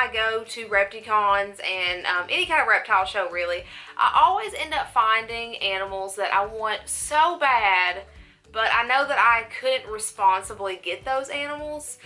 I go to Repticons and any kind of reptile show really, I always end up finding animals that I want so bad, but I know that I couldn't responsibly get those animals,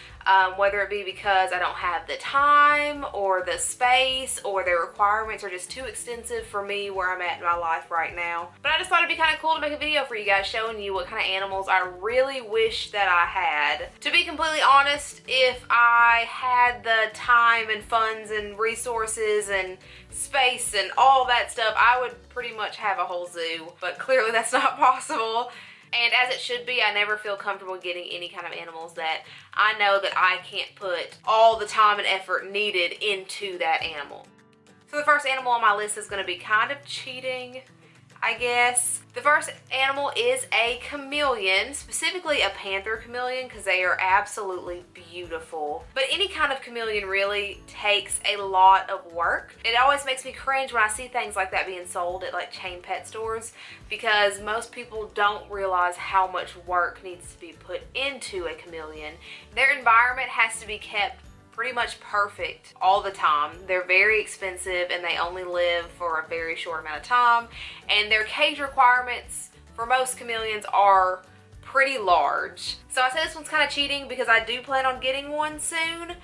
whether it be because I don't have the time or the space or the requirements are just too extensive for me where I'm at in my life right now. But I just thought it'd be kind of cool to make a video for you guys showing you what kind of animals I really wish that I had. To be completely honest, if I had the time and funds and resources and space and all that stuff, I would pretty much have a whole zoo, but clearly that's not possible. And as it should be, I never feel comfortable getting any kind of animals that I know that I can't put all the time and effort needed into that animal. So the first animal on my list is going to be kind of cheating, I guess. The first animal is a chameleon, specifically a panther chameleon, because they are absolutely beautiful. But any kind of chameleon really takes a lot of work. It always makes me cringe when I see things like that being sold at like chain pet stores, because most people don't realize how much work needs to be put into a chameleon. Their environment has to be kept pretty much perfect all the time. They're very expensive and they only live for a very short amount of time, and their cage requirements for most chameleons are pretty large. So I say this one's kind of cheating because I do plan on getting one soon,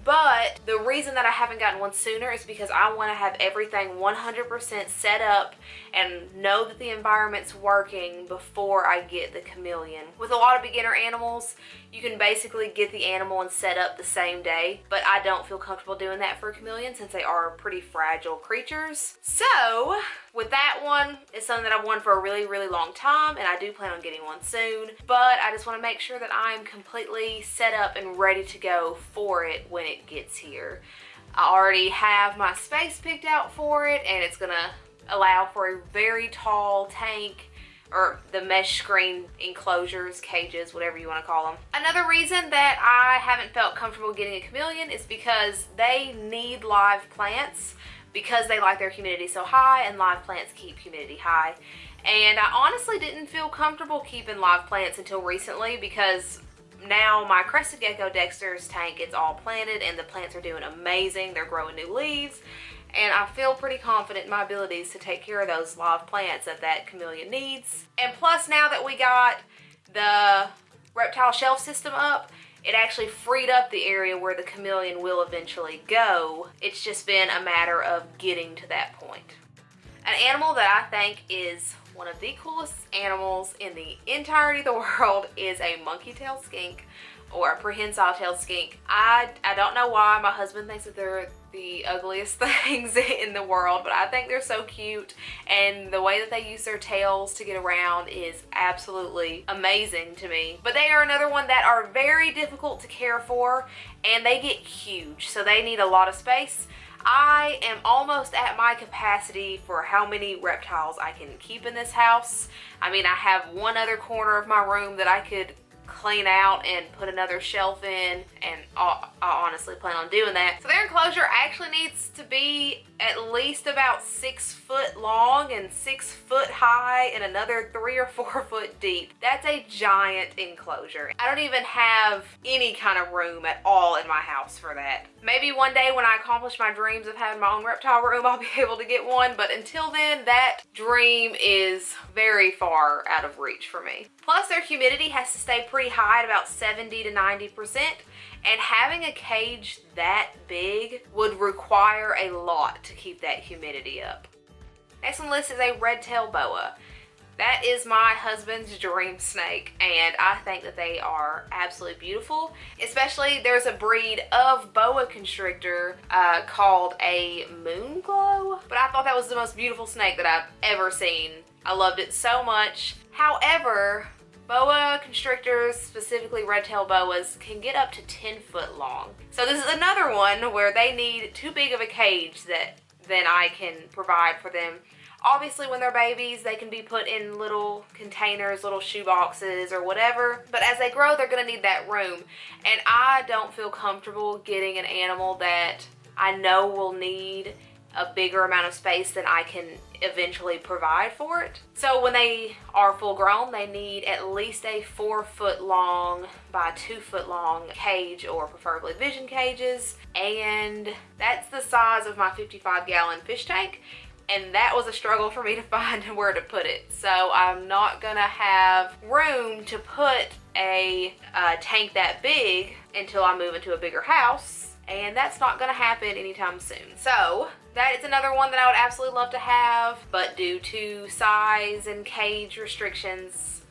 but the reason that I haven't gotten one sooner is because I want to have everything 100% set up and know that the environment's working before I get the chameleon. With a lot of beginner animals, you can basically get the animal and set up the same day, but I don't feel comfortable doing that for a chameleon since they are pretty fragile creatures. So with that one, it's something that I've wanted for a really, really long time, and I do plan on getting one soon, but I just want to make sure that I'm completely set up and ready to go for it when it gets here. I already have my space picked out for it, and it's gonna allow for a very tall tank, or the mesh screen enclosures, cages, whatever you want to call them. Another reason that I haven't felt comfortable getting a chameleon is because they need live plants, because they like their humidity so high, and live plants keep humidity high. And I honestly didn't feel comfortable keeping live plants until recently, because now my crested gecko Dexter's tank, it's all planted and the plants are doing amazing. They're growing new leaves, and I feel pretty confident in my abilities to take care of those live plants that chameleon needs. And plus, now that we got the reptile shelf system up, it actually freed up the area where the chameleon will eventually go. It's just been a matter of getting to that point. An animal that I think is one of the coolest animals in the entirety of the world is a monkey-tailed skink, or a prehensile-tailed skink. I don't know why my husband thinks that they're the ugliest things in the world, but I think they're so cute, and the way that they use their tails to get around is absolutely amazing to me. But they are another one that are very difficult to care for, and they get huge, so they need a lot of space. I am almost at my capacity for how many reptiles I can keep in this house. I mean, I have one other corner of my room that I could clean out and put another shelf in, and I honestly plan on doing that. So their enclosure actually needs to be at least about 6 foot long and 6 foot high and another 3 or 4 foot deep. That's a giant enclosure. I don't even have any kind of room at all in my house for that. Maybe one day when I accomplish my dreams of having my own reptile room, I'll be able to get one, but until then, that dream is very far out of reach for me. Plus, their humidity has to stay pretty high at about 70 to 90%, and having a cage that big would require a lot to keep that humidity up. Next on the list is a red-tailed boa. That is my husband's dream snake, and I think that they are absolutely beautiful. Especially, there's a breed of boa constrictor called a moonglow, but I thought that was the most beautiful snake that I've ever seen. I loved it so much. However, boa constrictors, specifically red-tailed boas, can get up to 10 foot long. So this is another one where they need too big of a cage than I can provide for them. Obviously, when they're babies, they can be put in little containers, little shoe boxes or whatever. But as they grow, they're going to need that room. And I don't feel comfortable getting an animal that I know will need a bigger amount of space than I can eventually provide for it. So when they are full grown, they need at least a 4-foot long by 2-foot long cage, or preferably vision cages. And that's the size of my 55-gallon fish tank. And that was a struggle for me to find where to put it. So I'm not gonna have room to put a tank that big until I move into a bigger house. And that's not gonna happen anytime soon. So that is another one that I would absolutely love to have, but due to size and cage restrictions,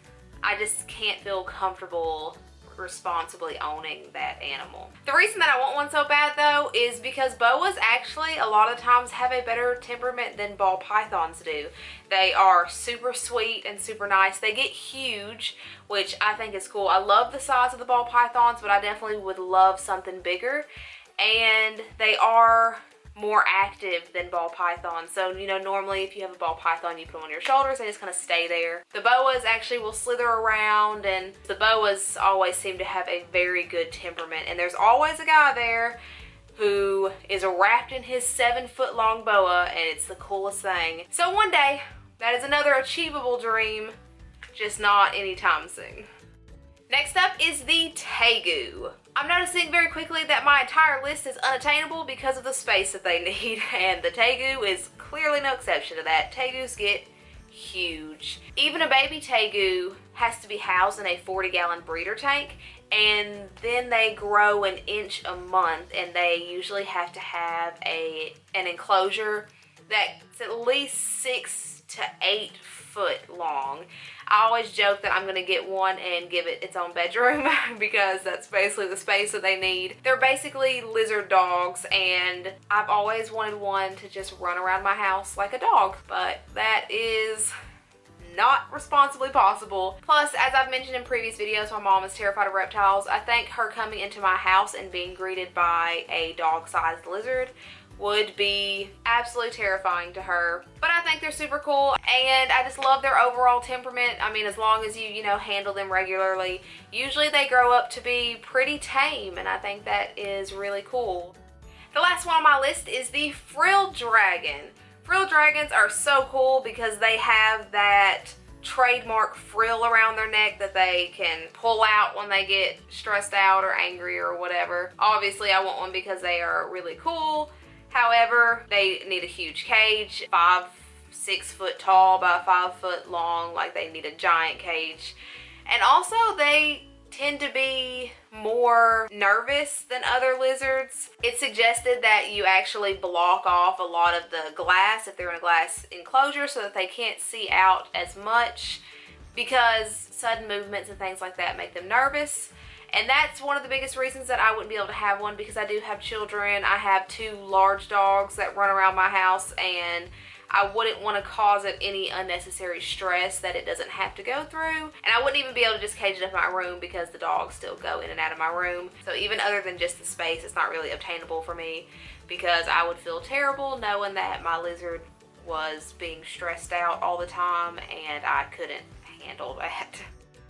I just can't feel comfortable responsibly owning that animal. The reason that I want one so bad though is because boas actually a lot of times have a better temperament than ball pythons do. They are super sweet and super nice. They get huge, which I think is cool. I love the size of the ball pythons, but I definitely would love something bigger. And they are more active than ball pythons. So, you know, normally if you have a ball python, you put them on your shoulders, they just kind of stay there. The boas actually will slither around, and the boas always seem to have a very good temperament. And there's always a guy there who is wrapped in his 7-foot long boa, and it's the coolest thing. So one day, that is another achievable dream, just not anytime soon. Next up is the tegu. I'm noticing very quickly that my entire list is unattainable because of the space that they need, and the tegu is clearly no exception to that. Tegus get huge. Even a baby tegu has to be housed in a 40-gallon breeder tank, and then they grow an inch a month, and they usually have to have an enclosure that's at least 6 to 8 foot long. I always joke that I'm gonna get one and give it its own bedroom because that's basically the space that they need. They're basically lizard dogs, and I've always wanted one to just run around my house like a dog, but that is not responsibly possible. Plus, as I've mentioned in previous videos, my mom is terrified of reptiles. I think her coming into my house and being greeted by a dog-sized lizard would be absolutely terrifying to her. But I think they're super cool, and I just love their overall temperament. I mean, as long as you know, handle them regularly, usually they grow up to be pretty tame, and I think that is really cool. The last one on my list is the frilled dragon. Frilled dragons are so cool because they have that trademark frill around their neck that they can pull out when they get stressed out or angry or whatever. Obviously, I want one because they are really cool. However, they need a huge cage, 5-6 foot tall by 5 foot long, like they need a giant cage. And also they tend to be more nervous than other lizards. It's suggested that you actually block off a lot of the glass if they're in a glass enclosure so that they can't see out as much, because sudden movements and things like that make them nervous. And that's one of the biggest reasons that I wouldn't be able to have one, because I do have children. I have 2 large dogs that run around my house, and I wouldn't want to cause it any unnecessary stress that it doesn't have to go through. And I wouldn't even be able to just cage it up in my room because the dogs still go in and out of my room. So even other than just the space, it's not really obtainable for me, because I would feel terrible knowing that my lizard was being stressed out all the time, and I couldn't handle that.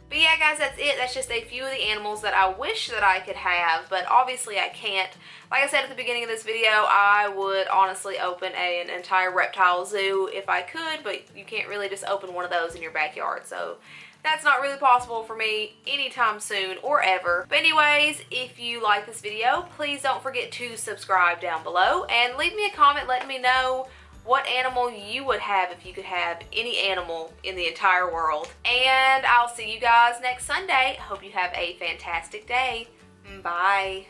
But yeah, guys, that's it. That's just a few of the animals that I wish that I could have, but obviously I can't. Like I said at the beginning of this video, I would honestly open an entire reptile zoo if I could, but you can't really just open one of those in your backyard, so that's not really possible for me anytime soon or ever. But anyways, if you like this video, please don't forget to subscribe down below and leave me a comment letting me know what animal you would have if you could have any animal in the entire world. And I'll see you guys next Sunday. Hope you have a fantastic day. Bye.